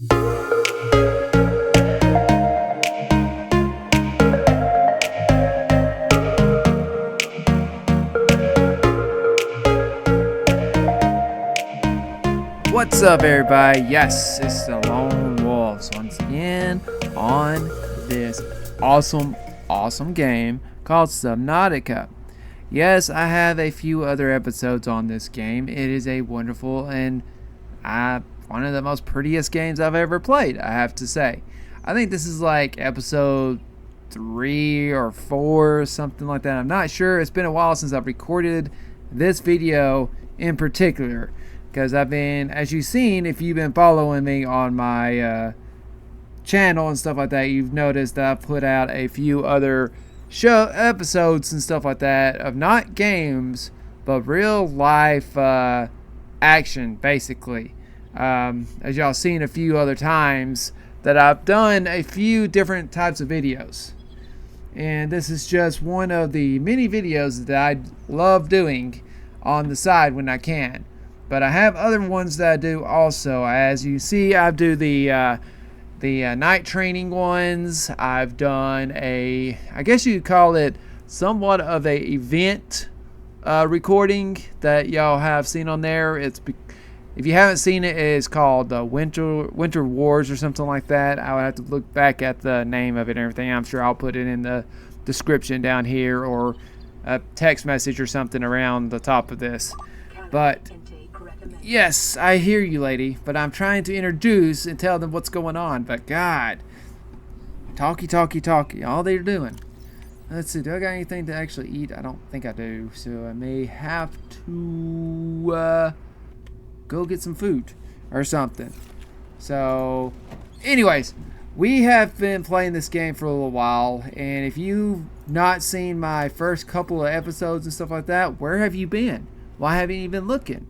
What's up, everybody? Yes, it's the Lone Wolves once again on this awesome game called Subnautica. Yes, I have a few other episodes on this game. It is a wonderful and one of the most prettiest games I've ever played, I have to say. I think this is like episode 3 or 4, something like that. I'm not sure. It's been a while since I've recorded this video in particular. Because I've been, as you've seen, if you've been following me on my channel and stuff like that, you've noticed that I've put out a few other show episodes and stuff like that of not games, but real life action, basically. As y'all seen a few other times that I've done a few different types of videos. And this is just one of the many videos that I love doing on the side when I can. But I have other ones that I do also. As you see, I do the night training ones. I've done I guess you could call it somewhat of a event recording that y'all have seen on there. If you haven't seen it, it's called Winter Wars or something like that. I would have to look back at the name of it and everything. I'm sure I'll put it in the description down here or a text message or something around the top of this. But yes, I hear you, lady, but I'm trying to introduce and tell them what's going on. But God, talkie, all they're doing. Let's see, do I got anything to actually eat? I don't think I do, so I may have to go get some food or something. So, anyways, we have been playing this game for a little while, and if you've not seen my first couple of episodes and stuff like that, where have you been? Why haven't you been looking?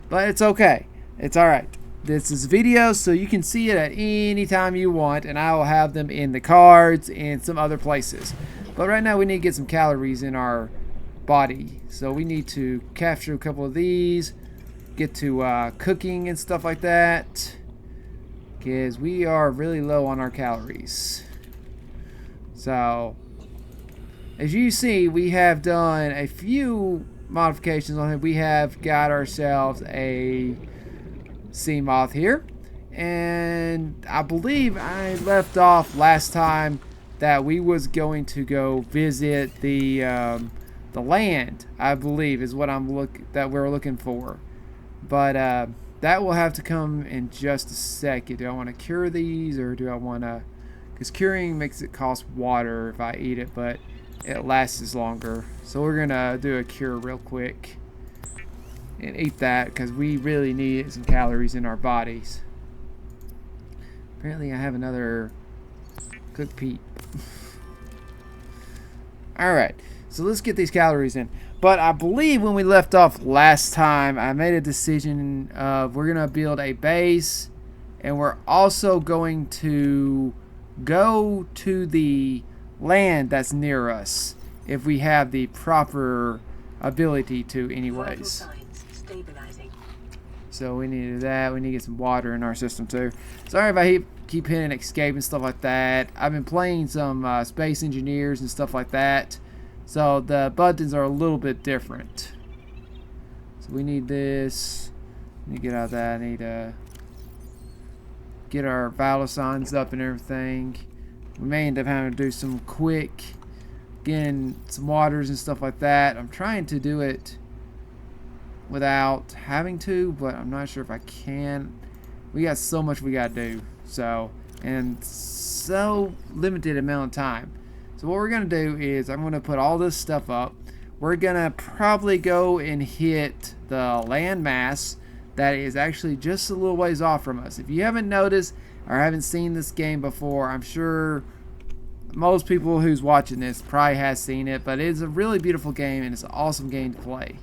But it's okay. It's alright. This is video, so you can see it at any time you want, and I will have them in the cards and some other places. But right now we need to get some calories in our body. So we need to capture a couple of these, get to cooking and stuff like that, because we are really low on our calories. So, as you see, we have done a few modifications on it. We have got ourselves a sea moth here, and I believe I left off last time that we was going to go visit the land, I believe is what we're looking for. But that will have to come in just a second. Do I want to cure these, or do I want to, because curing makes it cost water if I eat it, but it lasts longer. So we're gonna do a cure real quick and eat that, because we really need some calories in our bodies. Apparently I have another cooked Pete. Alright, so let's get these calories in. But I believe when we left off last time, I made a decision of we're gonna build a base, and we're also going to go to the land that's near us if we have the proper ability to anyways. So we need that. We need to get some water in our system too. Sorry if I keep hitting escape and stuff like that. I've been playing some Space Engineers and stuff like that, so the buttons are a little bit different. So we need this. Let me get out of that. I need to get our vital signs up and everything. We may end up having to do some quick, getting some waters and stuff like that. I'm trying to do it without having to, but I'm not sure if I can. We got so much we got to do, so, and so limited amount of time. So what we're going to do is I'm going to put all this stuff up. We're going to probably go and hit the land mass that is actually just a little ways off from us. If you haven't noticed or haven't seen this game before, I'm sure most people who's watching this probably has seen it, but it's a really beautiful game and it's an awesome game to play.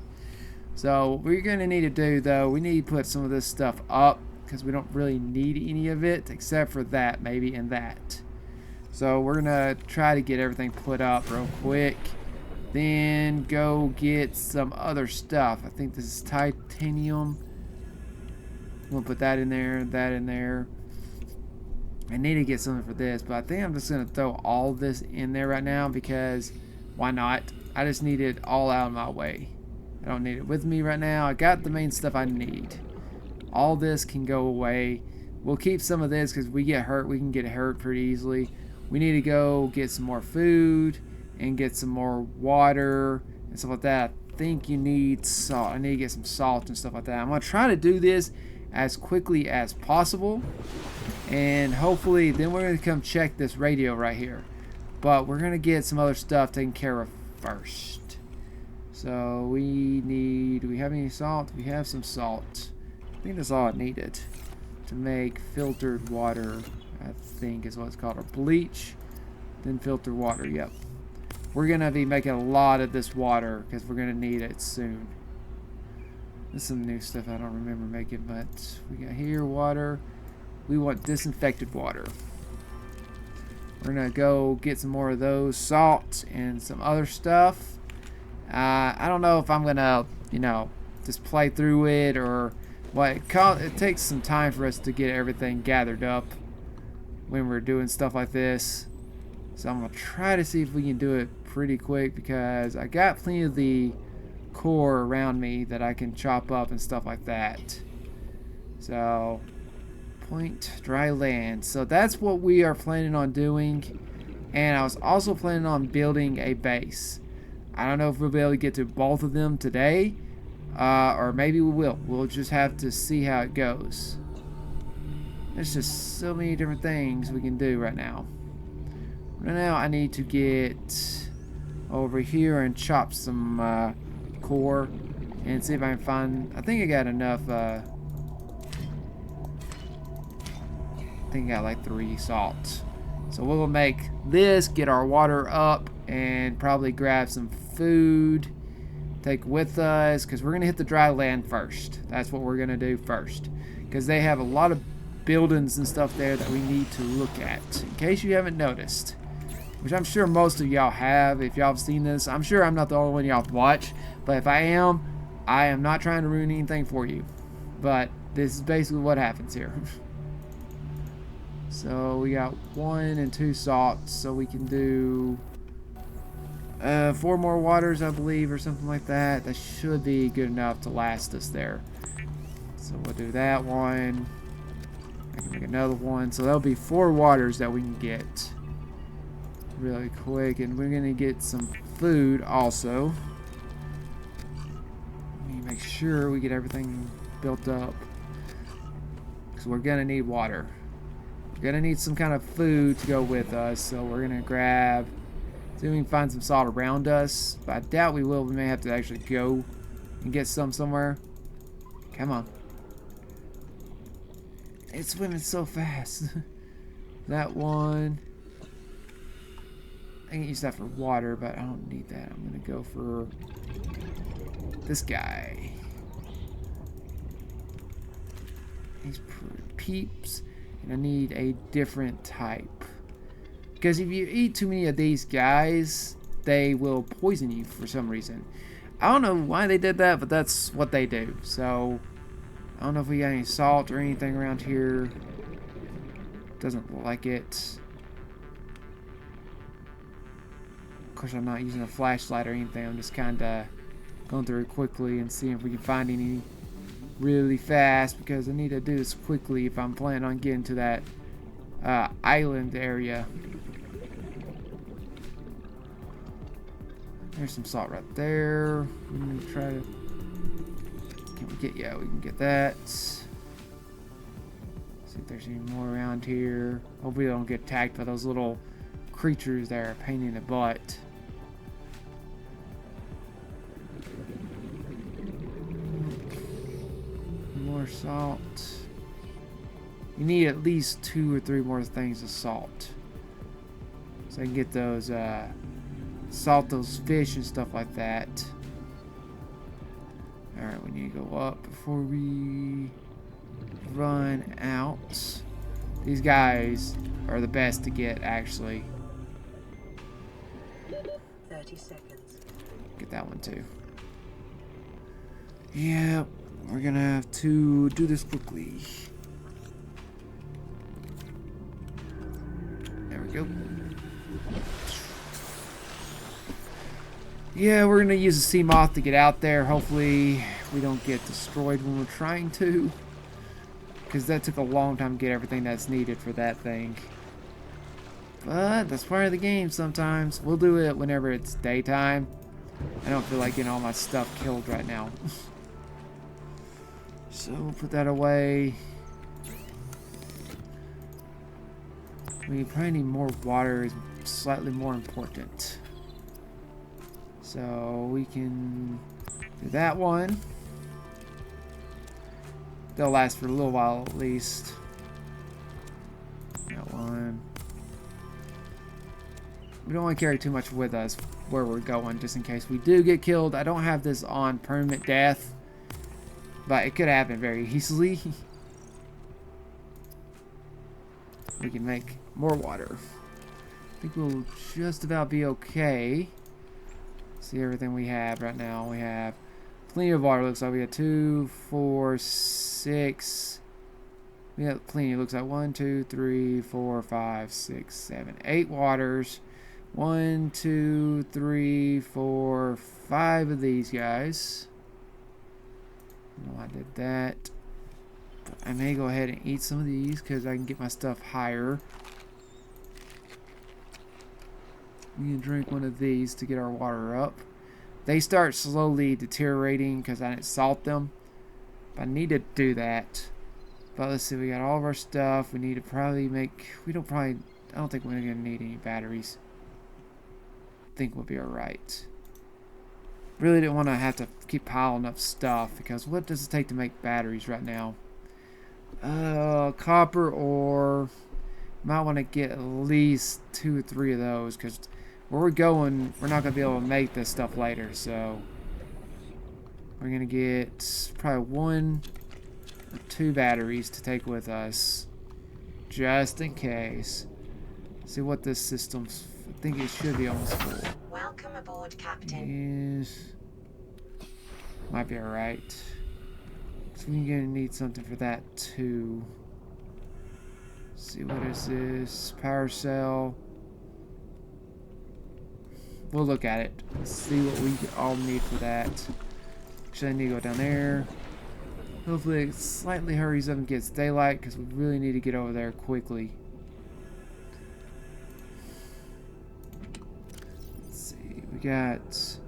So what we're going to need to do, though, we need to put some of this stuff up, because we don't really need any of it except for that, maybe, and that. So we're going to try to get everything put up real quick, then go get some other stuff. I think this is titanium. We'll put that in there, that in there. I need to get something for this, but I think I'm just going to throw all this in there right now because why not? I just need it all out of my way. I don't need it with me right now. I got the main stuff I need. All this can go away. We'll keep some of this because we get hurt. We can get hurt pretty easily. We need to go get some more food and get some more water and stuff like that. I think you need salt. I need to get some salt and stuff like that. I'm going to try to do this as quickly as possible. And hopefully then we're going to come check this radio right here. But we're going to get some other stuff taken care of first. So we need... Do we have any salt? We have some salt. I think that's all I needed to make filtered water, I think is what it's called, or bleach, then filtered water. Yep. We're going to be making a lot of this water because we're going to need it soon. This is some new stuff I don't remember making, but we got here water. We want disinfected water. We're going to go get some more of those, salt and some other stuff. I don't know if I'm going to, you know, just play through it or... Well, it takes some time for us to get everything gathered up when we're doing stuff like this. So I'm going to try to see if we can do it pretty quick because I got plenty of the core around me that I can chop up and stuff like that. So, point dry land. So that's what we are planning on doing. And I was also planning on building a base. I don't know if we'll be able to get to both of them today. Or maybe we will. We'll just have to see how it goes. There's just so many different things we can do right now. Right now I need to get over here and chop some core and see if I can find... I think I got enough... I think I got like 3 salt. So we'll make this, get our water up, and probably grab some food. Take with us because we're going to hit the dry land first. That's what we're going to do first because they have a lot of buildings and stuff there that we need to look at in case you haven't noticed, which I'm sure most of y'all have. If y'all have seen this, I'm sure I'm not the only one y'all watch, but if I am not trying to ruin anything for you, but this is basically what happens here. So we got 1 and 2 salts, so we can do 4 more waters, I believe, or something like that. That should be good enough to last us there. So we'll do that one. I can make another one. So that'll be 4 waters that we can get really quick. And we're going to get some food also. Let me make sure we get everything built up. Because we're going to need water. We're going to need some kind of food to go with us. So we're going to grab... See if we can find some salt around us. But I doubt we will. We may have to actually go and get some somewhere. Come on. It's swimming so fast. That one. I can use that for water, but I don't need that. I'm going to go for this guy. These peeps. And I need a different type. Because if you eat too many of these guys, they will poison you for some reason. I don't know why they did that, but that's what they do. So, I don't know if we got any salt or anything around here. Doesn't look like it. Of course, I'm not using a flashlight or anything. I'm just kind of going through it quickly and seeing if we can find any really fast. Because I need to do this quickly if I'm planning on getting to that island area. There's some salt right there. I'm gonna try to... Can we get... Yeah, we can get that. See if there's any more around here. Hopefully we don't get attacked by those little creatures that are a pain in the butt. More salt. You need at least 2 or 3 more things of salt. So I can get those... salt those fish and stuff like that. Alright, we need to go up before we run out. These guys are the best to get, actually. 30 seconds. Get that one too. Yeah, we're gonna have to do this quickly. Go. Yeah, we're gonna use the sea moth to get out there. Hopefully we don't get destroyed when we're trying to. Because that took a long time to get everything that's needed for that thing. But that's part of the game sometimes. We'll do it whenever it's daytime. I don't feel like getting all my stuff killed right now. So we'll put that away. We probably need more water, is slightly more important. So we can do that one. They'll last for a little while at least. That one. We don't want to carry too much with us where we're going, just in case we do get killed. I don't have this on permanent death, but it could happen very easily. We can make more water. I think we'll just about be okay. See everything we have right now. We have plenty of water. Looks like we got 2, 4, 6. We got plenty. Looks like 1, 2, 3, 4, 5, 6, 7, 8 waters. 1, 2, 3, 4, 5 of these guys. No, I did that. I may go ahead and eat some of these because I can get my stuff higher. We can drink one of these to get our water up. They start slowly deteriorating because I didn't salt them. But I need to do that. But let's see, we got all of our stuff. We need to probably make... I don't think we're going to need any batteries. I think we'll be alright. Really didn't want to have to keep piling up stuff because what does it take to make batteries right now? Copper ore. Might want to get at least 2 or 3 of those because where we're going, we're not going to be able to make this stuff later. So we're going to get probably 1 or 2 batteries to take with us just in case. See what this system's... I think it should be almost full. Welcome aboard, Captain. Yes. Might be alright. So we're gonna need something for that too. Let's see, what is this? Power cell. We'll look at it. See what we all need for that. Actually, I need to go down there. Hopefully it slightly hurries up and gets daylight because we really need to get over there quickly. We got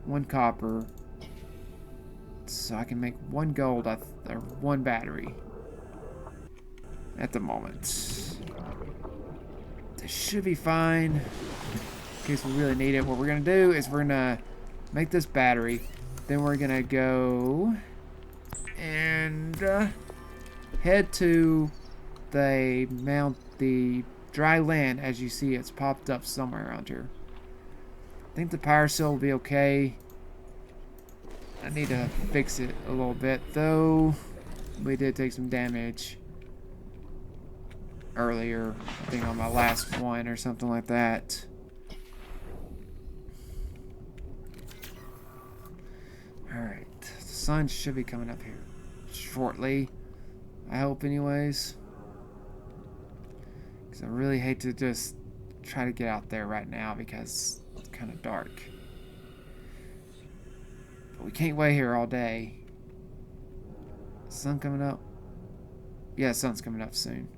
1 copper, so I can make 1 gold or 1 battery at the moment. This should be fine in case we really need it. What we're gonna do is we're gonna make this battery, then we're gonna go and head to the dry land. As you see, it's popped up somewhere around here. I think the power cell will be okay. I need to fix it a little bit, though. We did take some damage earlier. I think on my last one or something like that. Alright. The sun should be coming up here shortly. I hope anyways. Because I really hate to just try to get out there right now because... kind of dark. But we can't wait here all day. Sun coming up? Yeah, sun's coming up soon.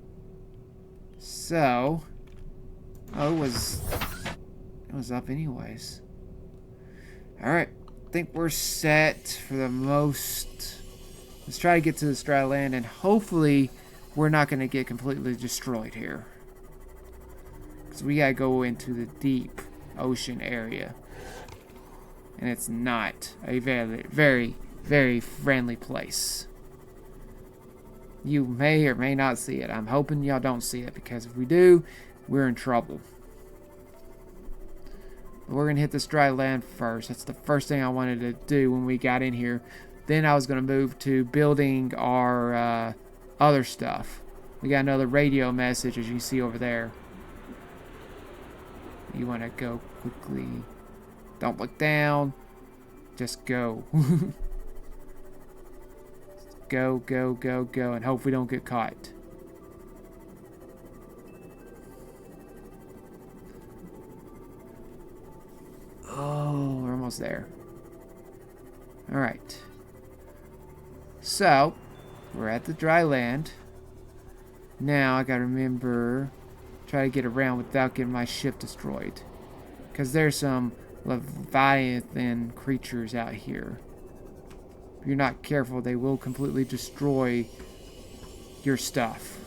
So, oh, it was up anyways. Alright, I think we're set for the most. Let's try to get to this dry land and hopefully we're not going to get completely destroyed here. Because we gotta go into the deep ocean area, and it's not a very, very, very friendly place. You may or may not see it. I'm hoping y'all don't see it because if we do, we're in trouble. But we're gonna hit this dry land first. That's the first thing I wanted to do when we got in here. Then I was gonna move to building our other stuff. We got another radio message, as you see over there. You want to go quickly. Don't look down. Just go. Go, go, go, go. And hope we don't get caught. almost there. Alright. So, we're at the dry land. Now I gotta remember, try to get around without getting my ship destroyed. Because there's some Leviathan creatures out here. If you're not careful, they will completely destroy your stuff.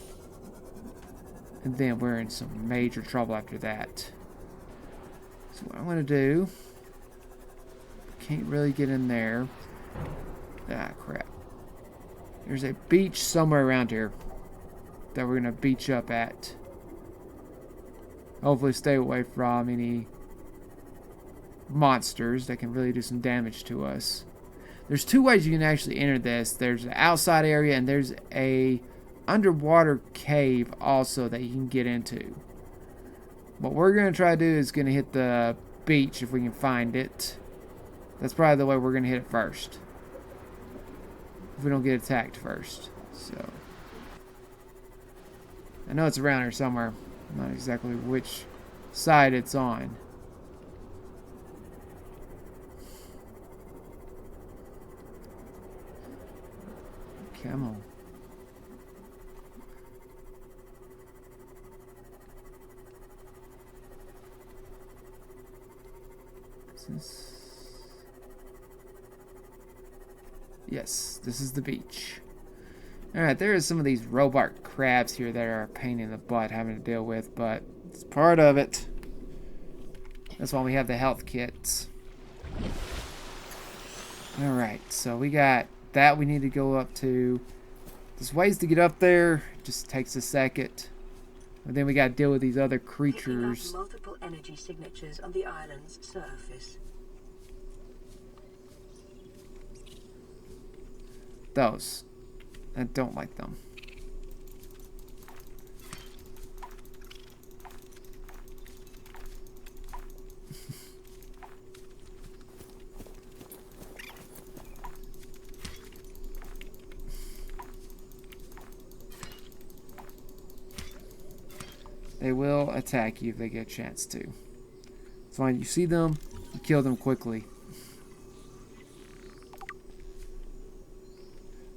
And then we're in some major trouble after that. So what I'm going to do... Can't really get in there. Ah, crap. There's a beach somewhere around here that we're going to beach up at. Hopefully stay away from any monsters that can really do some damage to us. There's two ways you can actually enter this. There's an outside area and there's a underwater cave also that you can get into. What we're going to try to do is going to hit the beach if we can find it. That's probably the way we're going to hit it first. If we don't get attacked first. So I know it's around here somewhere. I'm not exactly which side it's on. Come on. Yes, this is the beach. Alright, there are some of these robot crabs here that are a pain in the butt having to deal with, but it's part of it. That's why we have the health kits. Alright, so we got that we need to go up to. There's ways to get up there, it just takes a second. And then we got to deal with these other creatures. Multiple energy signatures on the island's surface. Those. I don't like them. They will attack you if they get a chance to. So when you see them, you kill them quickly.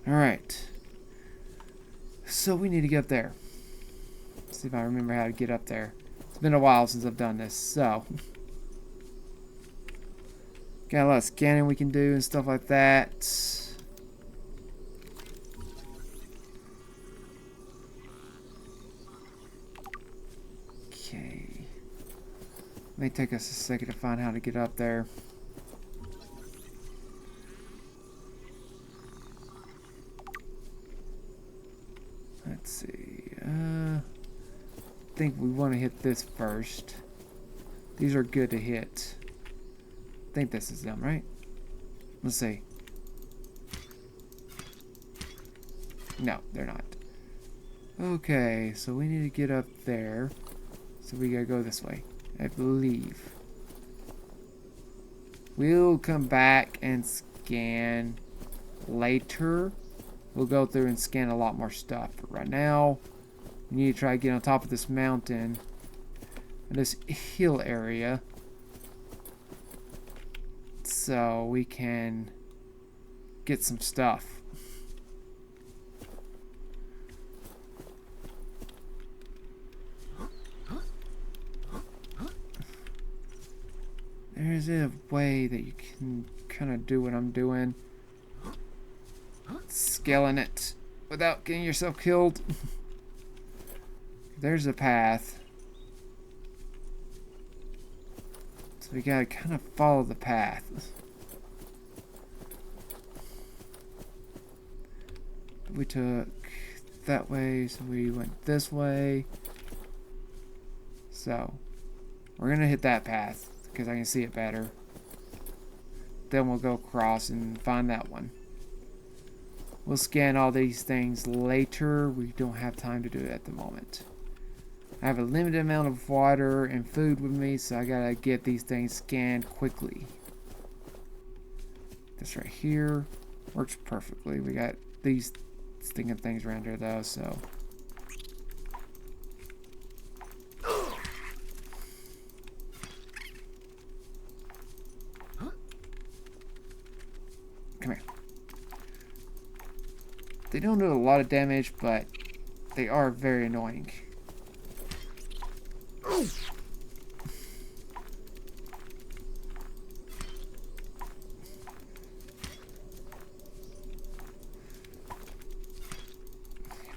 Alright. So we need to get up there. Let's see if I remember how to get up there. It's been a while since I've done this, so. Got a lot of scanning we can do and stuff like that. Okay. May take us a second to find how to get up there. Let's see. I think we want to hit this first. These are good to hit. I think this is them, right? Let's see. No, they're not. Okay, so we need to get up there. So we gotta go this way, I believe. We'll come back and scan later. We'll go through and scan a lot more stuff. But right now, we need to try to get on top of this mountain. And this hill area. So we can get some stuff. There's a way that you can kind of do what I'm doing. Scaling it without getting yourself killed. There's a path. So we gotta kind of follow the path. We took that way, so we went this way. So we're gonna hit that path because I can see it better. Then we'll go across and find that one. We'll scan all these things later. We don't have time to do it at the moment. I have a limited amount of water and food with me, so I gotta get these things scanned quickly. This right here works perfectly. We got these stinking things around here though, so. They don't do a lot of damage, but they are very annoying. I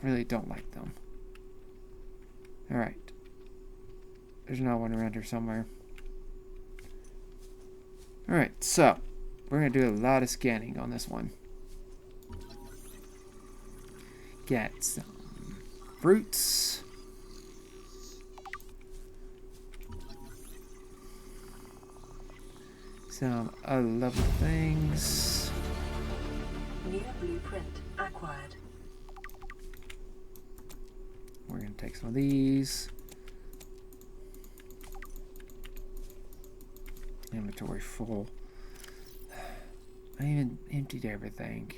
really don't like them. Alright. There's another one around here somewhere. Alright, so we're going to do a lot of scanning on this one. Get some fruits. Some other lovely things. New blueprint acquired. We're going to take some of these. Inventory full. I even emptied everything.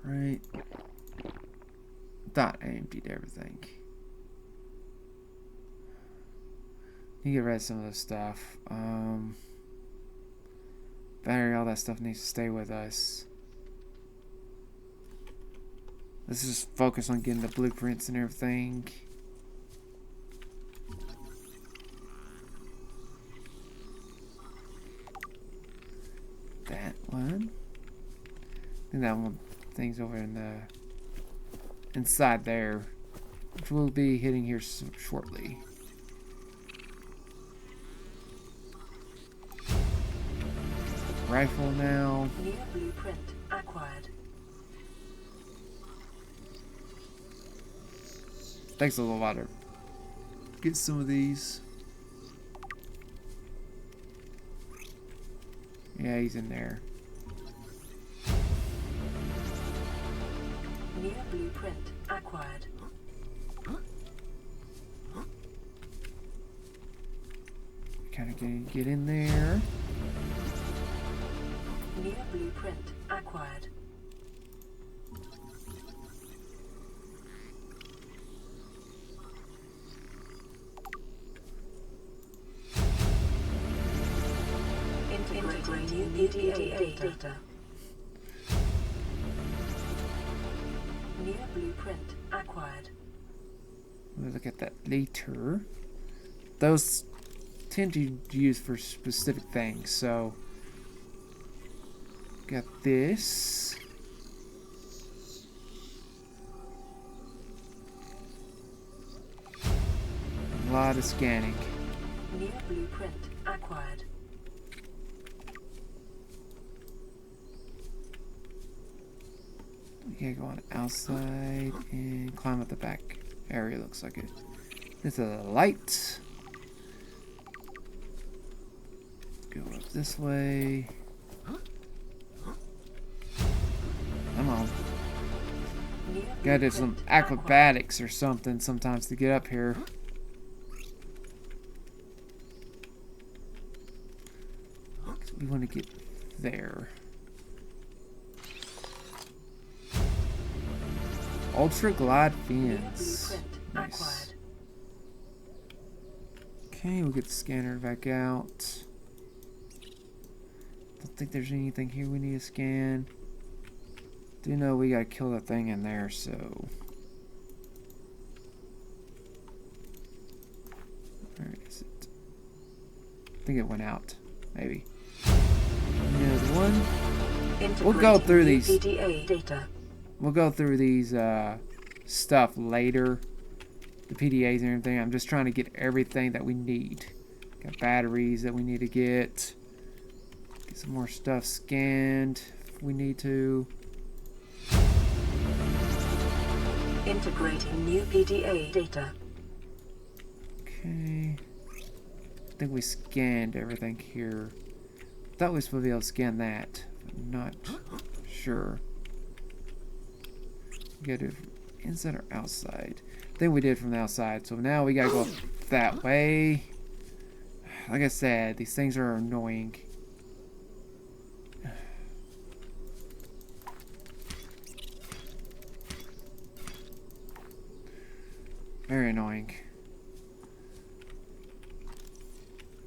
Right. Thought I emptied everything. You get rid of some of this stuff. Battery, all that stuff needs to stay with us. Let's just focus on getting the blueprints and everything. That one. I think that one thing's over in the inside there, which we'll be hitting here shortly. Rifle now. New blueprint acquired. Takes a little while to get some of these. Yeah, he's in there. New blueprint acquired. Kind of get in there. New blueprint acquired. Integrating new PDA data. New blueprint acquired. We'll look at that later. Those tend to use for specific things, so got this. A lot of scanning. New blueprint acquired. We gotta go on outside and climb up the back area, looks like it. There's a light. Go up this way. Come on. Gotta do some acrobatics or something sometimes to get up here. We want to get there. Ultra glide fins. Nice. Okay, we'll get the scanner back out. Don't think there's anything here we need to scan. Do know we gotta kill that thing in there, so. Where is it? I think it went out. Maybe. Another one. We'll go through these. PDA data. We'll go through these stuff later. The PDAs and everything. I'm just trying to get everything that we need. Got batteries that we need to get. Get some more stuff scanned if we need to. Integrating new PDA data. Okay. I think we scanned everything here. Thought we were supposed to be able to scan that. I'm not sure. We gotta do it from inside or outside. I think we did from the outside. So now we gotta go up that way. Like I said, these things are annoying. Very annoying.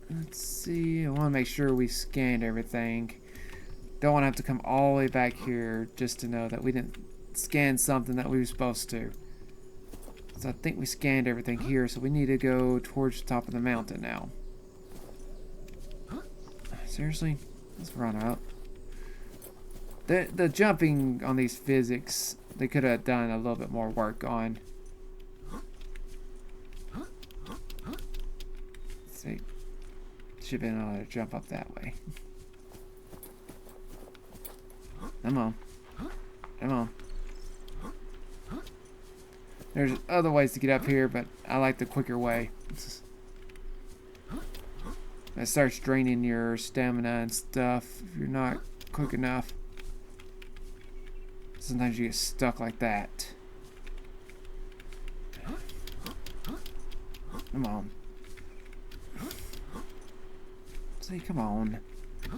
Let's see. I want to make sure we scanned everything. Don't want to have to come all the way back here just to know that we didn't scan something that we were supposed to. So I think we scanned everything here, so we need to go towards the top of the mountain now. Seriously? Let's run up. The jumping on these physics, they could have done a little bit more work on. Let's see. Should have been able to jump up that way. Come on. Come on. There's other ways to get up here, but I like the quicker way. That starts draining your stamina and stuff if you're not quick enough. Sometimes you get stuck like that. Come on. See, come on.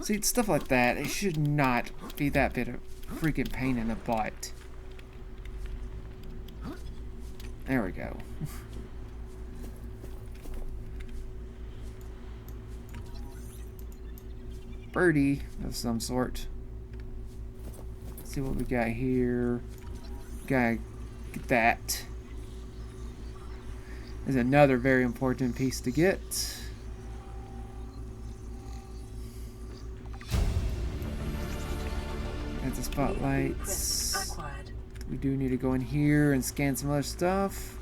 See, stuff like that, it should not be that bit of freaking pain in the butt. There we go. Birdie of some sort. Let's see what we got here. Gotta get that. There's another very important piece to get. Got the spotlights. We do need to go in here and scan some other stuff.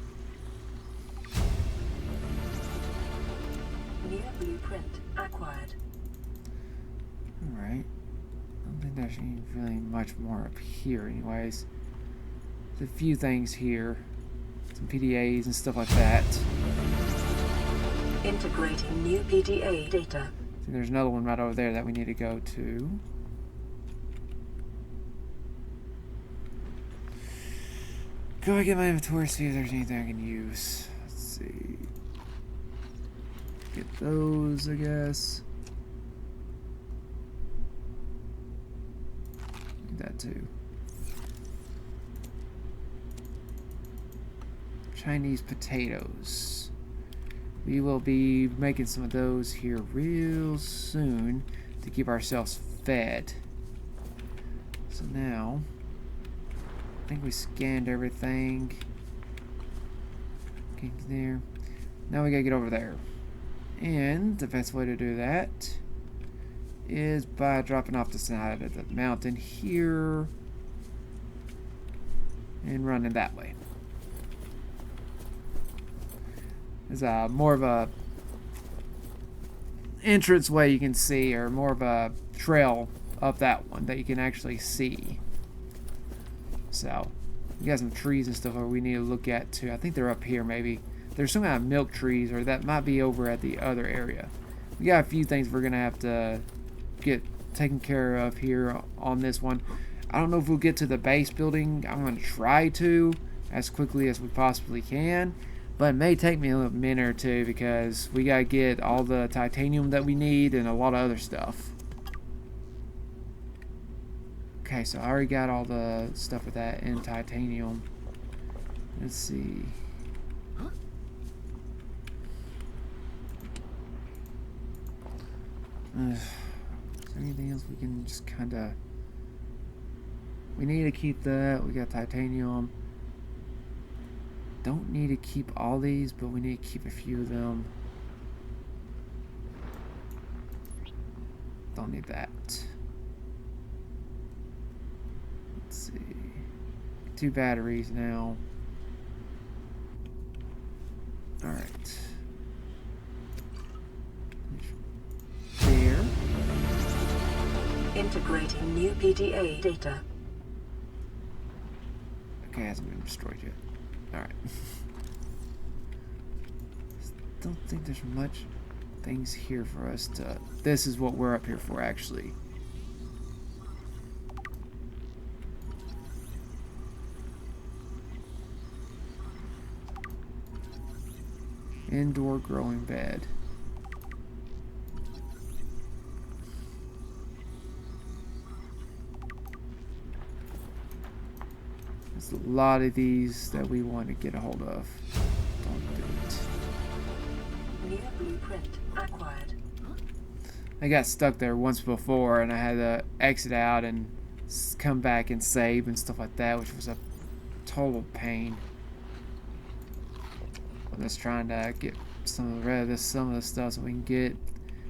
New blueprint acquired. Alright. I don't think there's really much more up here anyways. There's a few things here. Some PDAs and stuff like that. Integrating new PDA data. See, there's another one right over there that we need to go to. Go and get my inventory, see if there's anything I can use. Let's see. Get those, I guess. Need that too. Chinese potatoes. We will be making some of those here real soon to keep ourselves fed. So now, I think we scanned everything. Okay, there. Now we gotta get over there. And the best way to do that is by dropping off the side of the mountain here and running that way. There's more of a entrance way you can see, or more of a trail up that one that you can actually see. So, we got some trees and stuff that we need to look at too. I think they're up here maybe. There's some kind of milk trees, or that might be over at the other area. We got a few things we're going to have to get taken care of here on this one. I don't know if we'll get to the base building. I'm going to try to as quickly as we possibly can. But it may take me a minute or two because we got to get all the titanium that we need and a lot of other stuff. Okay, so I already got all the stuff with that in titanium. Let's see. Is there anything else we can just kind of... We need to keep that. We got titanium. Don't need to keep all these, but we need to keep a few of them. Don't need that. Let's see. 2 batteries now. Alright. There. Integrating new PDA data. Okay, hasn't been destroyed yet. Alright. Don't think there's much things here for us to... This is what we're up here for, actually. Indoor growing bed. There's a lot of these that we want to get a hold of. Don't do it. New blueprint acquired. I got stuck there once before, and I had to exit out and come back and save and stuff like that, which was a total pain. I'm just trying to get some of the stuff so we can get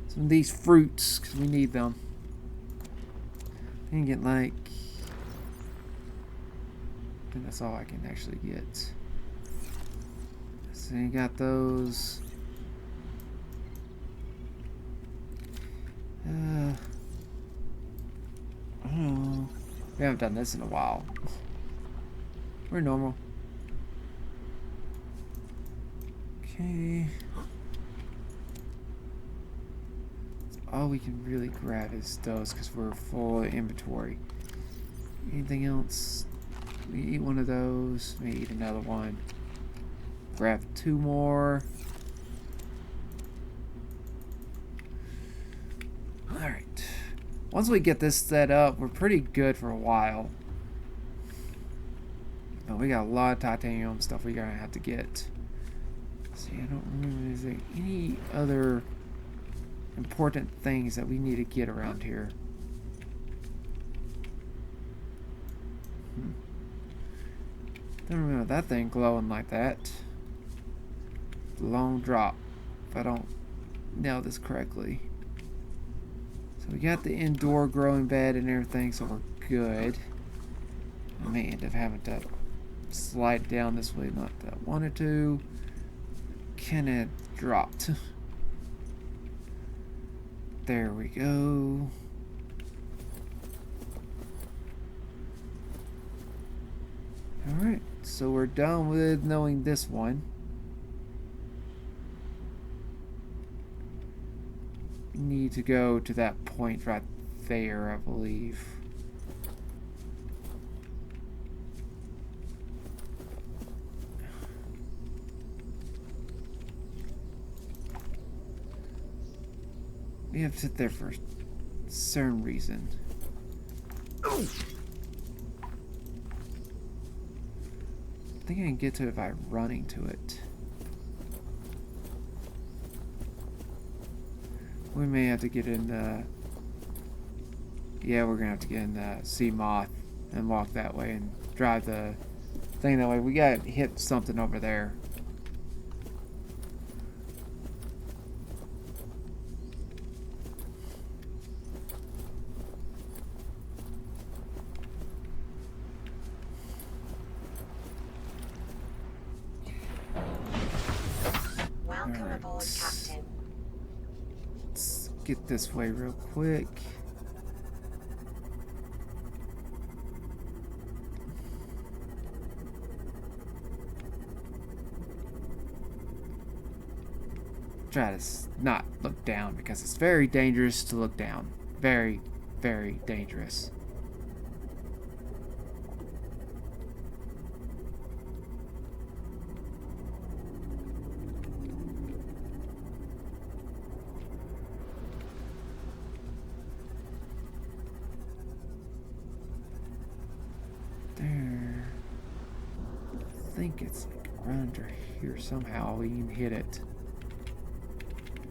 some of these fruits because we need them. I can get like, I think that's all I can actually get. So you got those. I don't know. We haven't done this in a while. We're normal. Okay. All we can really grab is those because we're full of inventory. Anything else? We eat one of those. We eat another one. Grab 2 more. Alright. Once we get this set up, we're pretty good for a while. But we got a lot of titanium stuff we're gonna have to get. See, I don't remember, is there any other important things that we need to get around here? Don't remember that thing glowing like that. Long drop, if I don't nail this correctly. So we got the indoor growing bed and everything, so we're good. I may end up having to slide down this way, not that I wanted to. Kinda dropped. There we go. Alright, so we're done with knowing this one. Need to go to that point right there, I believe. We have to sit there for a certain reason. I think I can get to it by running to it. We may have to get in the... Yeah, we're gonna have to get in the sea moth and walk that way and drive the thing that way. We gotta hit something over there. Welcome aboard, Captain. Let's get this way real quick. Try to not look down because it's very dangerous to look down. Very, very dangerous. There. I think it's like right under here somehow. We can hit it.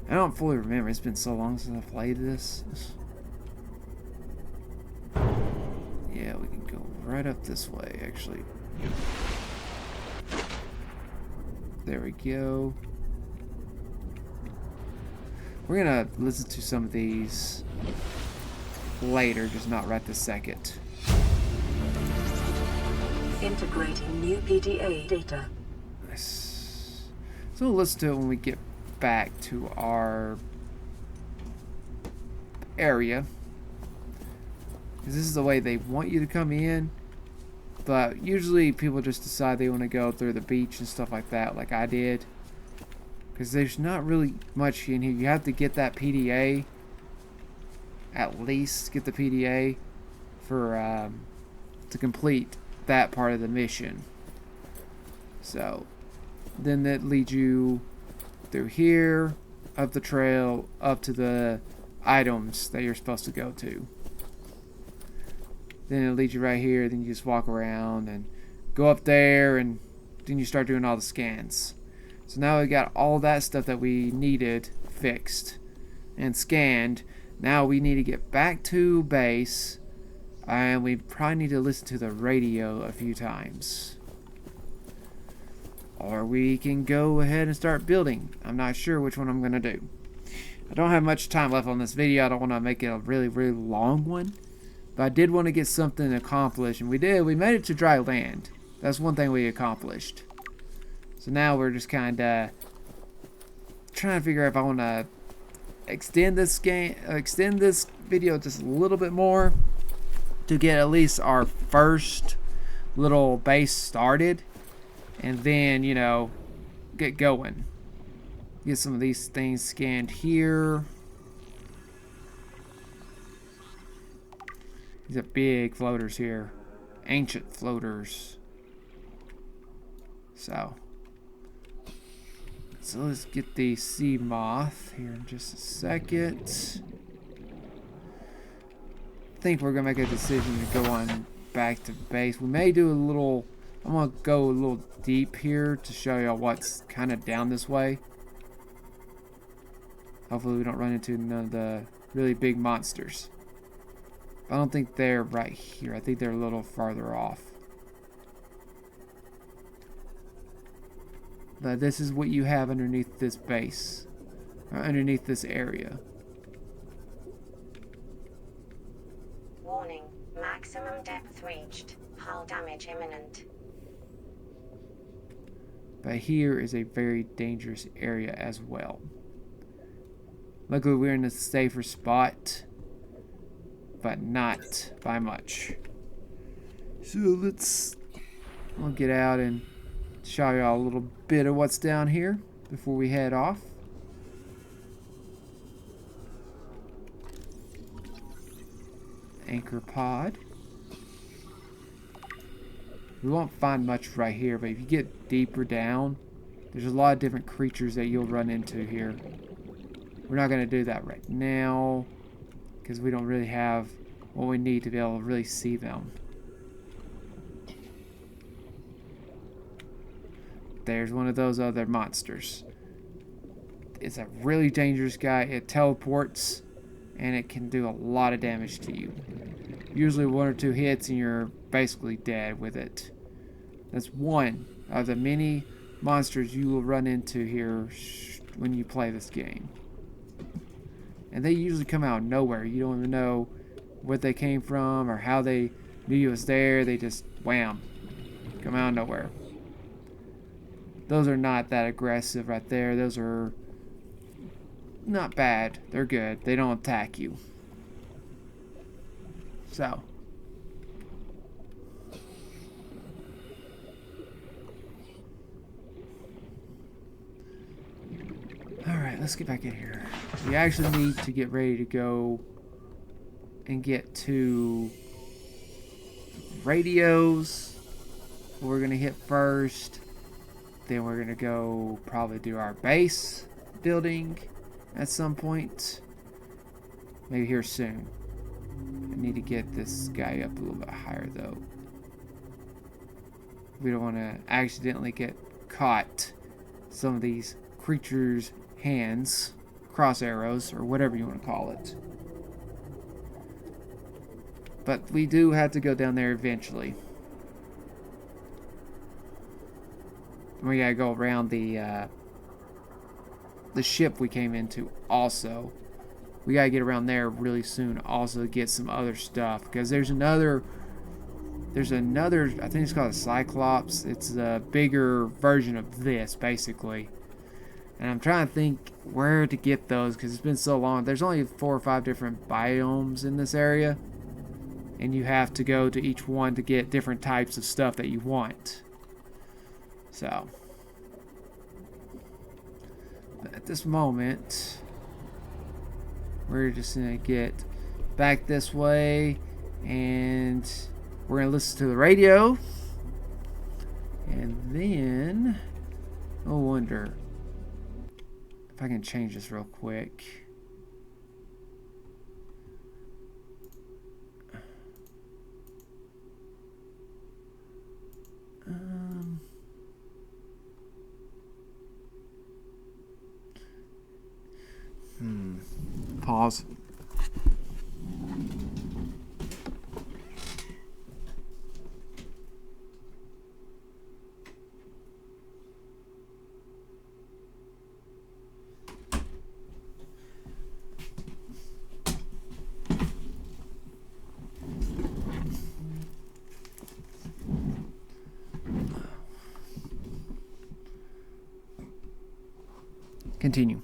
I don't fully remember. It's been so long since I played this. Yeah, we can go right up this way, actually. There we go. We're gonna listen to some of these later, just not right this second. Integrating new PDA data. Nice. So we'll listen to it when we get back to our area. Because this is the way they want you to come in. But usually people just decide they want to go through the beach and stuff like that, like I did. Because there's not really much in here. You have to get that PDA. At least get the PDA for to complete that part of the mission. So then that leads you through here, up the trail, up to the items that you're supposed to go to. Then it'll lead you right here, then you just walk around and go up there, and then you start doing all the scans. So now we got all that stuff that we needed fixed and scanned. Now we need to get back to base, and we probably need to listen to the radio a few times. Or we can go ahead and start building. I'm not sure which one I'm going to do. I don't have much time left on this video. I don't want to make it a really, really long one. But I did want to get something accomplished, and we did. We made it to dry land. That's one thing we accomplished. So now we're just kind of trying to figure out if I want to extend this video just a little bit more to get at least our first little base started, and then, you know, get going. Get some of these things scanned here. These are big floaters here. Ancient floaters. So let's get the sea moth here in just a second. I think we're gonna make a decision to go on back to base. We may do a little, I'm gonna go a little deep here to show y'all what's kind of down this way. Hopefully we don't run into none of the really big monsters. I don't think they're right here. I think they're a little farther off. But this is what you have underneath this base, or underneath this area. Warning, maximum depth reached. Hull damage imminent. But here is a very dangerous area as well. Luckily we're in a safer spot, but not by much. So we'll get out and show y'all a little bit of what's down here before we head off. Anchor pod. We won't find much right here, but if you get deeper down, there's a lot of different creatures that you'll run into here. We're not going to do that right now because we don't really have what we need to be able to really see them. There's one of those other monsters. It's a really dangerous guy. It teleports and it can do a lot of damage to you. Usually 1 or 2 hits and you're basically dead with it. That's one of the many monsters you will run into here when you play this game. And they usually come out of nowhere. You don't even know where they came from or how they knew you was there. They just wham, come out of nowhere. Those are not that aggressive right there. Those are not bad. They're good. They don't attack you. So alright, let's get back in here. We actually need to get ready to go and get to radios. We're going to hit first. Then we're going to go probably do our base building at some point. Maybe here soon. I need to get this guy up a little bit higher though. We don't want to accidentally get caught some of these creatures' hands, cross arrows, or whatever you want to call it. But we do have to go down there eventually. We gotta go around the ship we came into also. We gotta get around there really soon also to get some other stuff. Because there's another, I think it's called a Cyclops. It's a bigger version of this, basically. And I'm trying to think where to get those because it's been so long. There's only 4 or 5 different biomes in this area. And you have to go to each one to get different types of stuff that you want. So, at this moment, we're just going to get back this way, and we're going to listen to the radio, and then, I wonder if I can change this real quick. Pause. continue.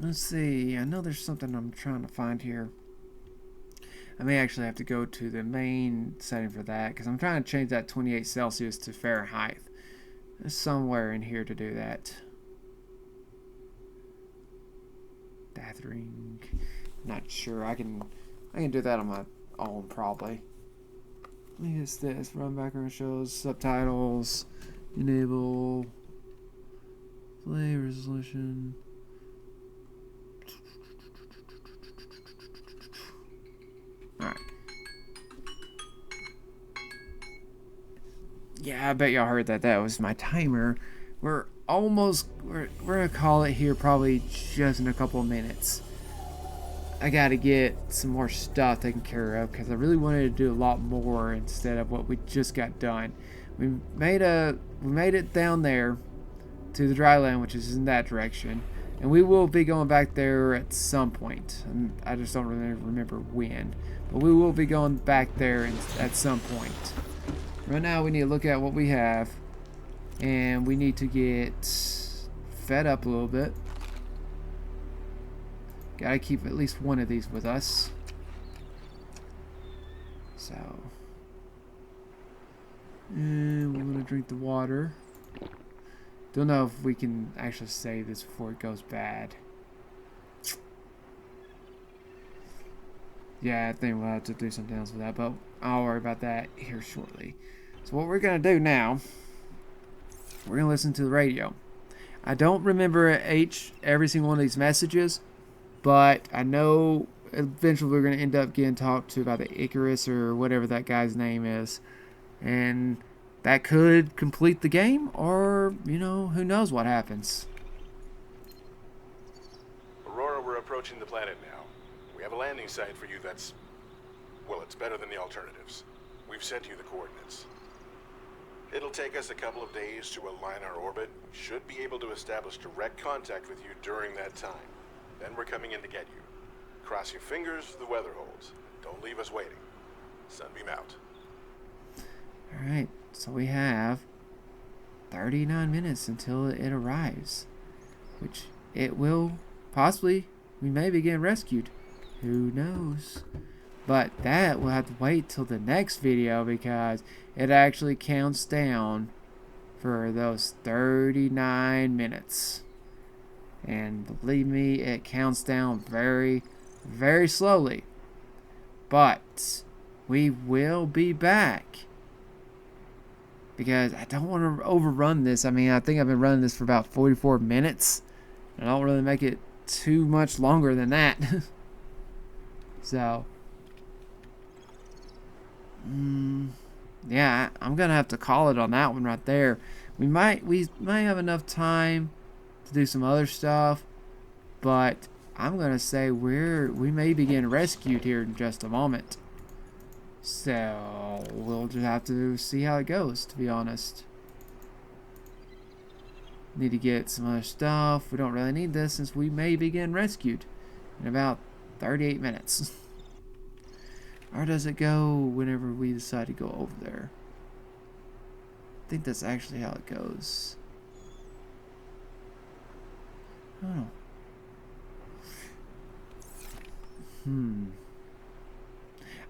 Let's see. I know there's something I'm trying to find here. I may actually have to go to the main setting for that because I'm trying to change that 28 Celsius to Fahrenheit. There's somewhere in here to do that. Bathroom. Not sure. I can do that on my own probably. Let me use this. Run background shows, subtitles, enable, play resolution. Alright. Yeah, I bet y'all heard that. That was my timer. We're gonna call it here probably just in a couple of minutes. I gotta get some more stuff taken care of because I really wanted to do a lot more instead of what we just got done. We made it down there to the dry land, which is in that direction, and we will be going back there at some point. And I just don't really remember when, but we will be going back there at some point. Right now, we need to look at what we have, and we need to get fed up a little bit. Gotta keep at least one of these with us. So, and we want to drink the water. Don't know if we can actually save this before it goes bad. Yeah, I think we'll have to do something else with that, but I'll worry about that here shortly. So what we're gonna do now, we're gonna listen to the radio. I don't remember every single one of these messages, but I know eventually we're going to end up getting talked to about the Icarus or whatever that guy's name is. And that could complete the game, or, you know, who knows what happens. Aurora, we're approaching the planet now. We have a landing site for you that's... well, it's better than the alternatives. We've sent you the coordinates. It'll take us a couple of days to align our orbit. We should be able to establish direct contact with you during that time. Then we're coming in to get you. Cross your fingers the weather holds. Don't leave us waiting. Sunbeam out. Alright, so we have 39 minutes until it arrives. Which it will possibly, we may be getting rescued. Who knows? But that will have to wait till the next video because it actually counts down for those 39 minutes. And believe me, it counts down very, very slowly. But we will be back. Because I don't want to overrun this. I mean, I think I've been running this for about 44 minutes. I don't really make it too much longer than that. So, yeah, I'm going to have to call it on that one right there. We might have enough time to do some other stuff, but I'm gonna say we may be getting rescued here in just a moment. So we'll just have to see how it goes, to be honest. Need to get some other stuff. We don't really need this since we may be getting rescued in about 38 minutes. Or does it go whenever we decide to go over there? I think that's actually how it goes. Oh.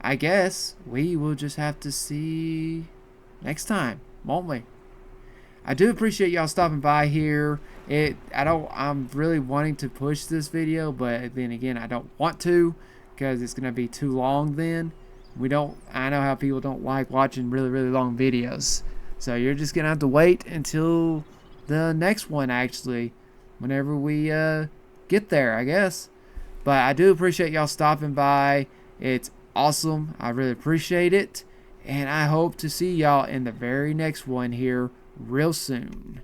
I guess we will just have to see next time, won't we? I do appreciate y'all stopping by here. I'm really wanting to push this video, but then again, I don't want to because it's gonna be too long then. I know how people don't like watching really, really long videos. So you're just gonna have to wait until the next one actually. Whenever we get there, I guess. But I do appreciate y'all stopping by. It's awesome. I really appreciate it. And I hope to see y'all in the very next one here real soon.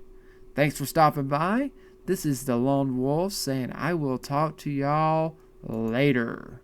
Thanks for stopping by. This is the Lone Wolf saying I will talk to y'all later.